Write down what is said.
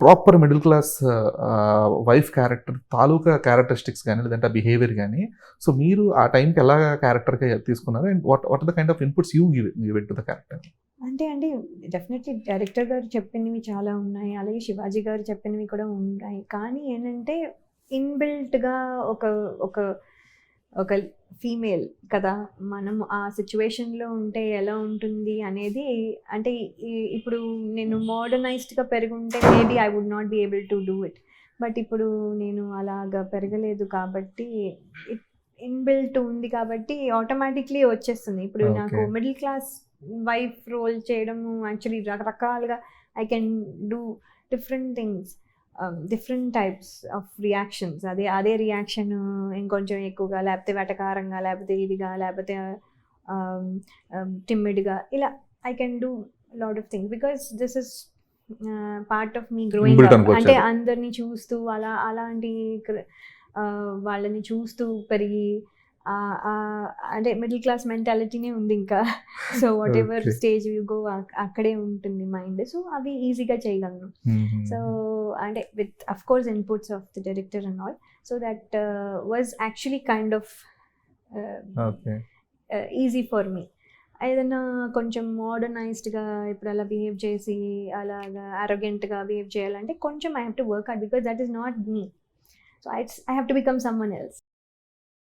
Proper middle class wife character తాలూకా characteristics గాని, లేదంటే ఆ బిహేవియర్ గాని, సో మీరు ఆ టైంకి ఎలా క్యారెక్టర్‌గా తీసుకున్నారు? And what are the kind of inputs you give it to the character? అంటే డెఫినెట్‌లీ డైరెక్టర్ గారు చెప్పినవి చాలా ఉన్నాయి. అలాగే శివాజీ గారు చెప్పినవి కూడా ఉన్నాయి. కానీ ఏంటంటే ఇన్‌బిల్ట్‌గా ఒక ఒక ఒక ఫీమేల్ కదా! మనం ఆ సిట్యుయేషన్‌లో ఉంటే ఎలా ఉంటుంది అనేది అంటే ఇప్పుడు నేను మోడర్నైజ్డ్‌గా పెరిగుంటే maybe I would not be able to do it. But ఇప్పుడు నేను అలాగా పెరగలేదు కాబట్టి ఇన్‌బిల్ట్ ఉంది కాబట్టి ఆటోమేటిక్‌లీ వచ్చేస్తుంది. ఇప్పుడు నాకు okay. Middle class wife role చేయడము యాక్చువల్లీ రకరకాలుగా I can do different things. Different types of reactions. అదే రియాక్షన్ ఇంకొంచెం ఎక్కువగా, లేకపోతే వెటకారంగా, లేకపోతే ఇదిగా, లేకపోతే టిమ్మిడ్‌గా ఇలా I can do lot of things because this is part of me growing inbuilt up. అంటే అనుకోవచ్చది. అందరిని చూస్తూ అలాంటి వాళ్ళని చూస్తూ పెరిగి అంటే మిడిల్ క్లాస్ మెంటాలిటీనే ఉంది ఇంకా. So what ever okay. Stage you go అక్కడే ఉంటుంది మైండ్. సో అవి ఈజీగా చేయగలను. సో హుహు. అంటే with of course inputs of the director and all. So that was actually kind of okay. Easy for me. ఏదన్నా కొంచెం మోడర్నైజ్డ్‌గా ఇప్పుడు అలా బిహేవ్ చేసి అలాగా అరోగెంట్‌గా బిహేవ్ చేయాలంటే కొంచెం I have to work hard because that is not me. So I have to become someone else.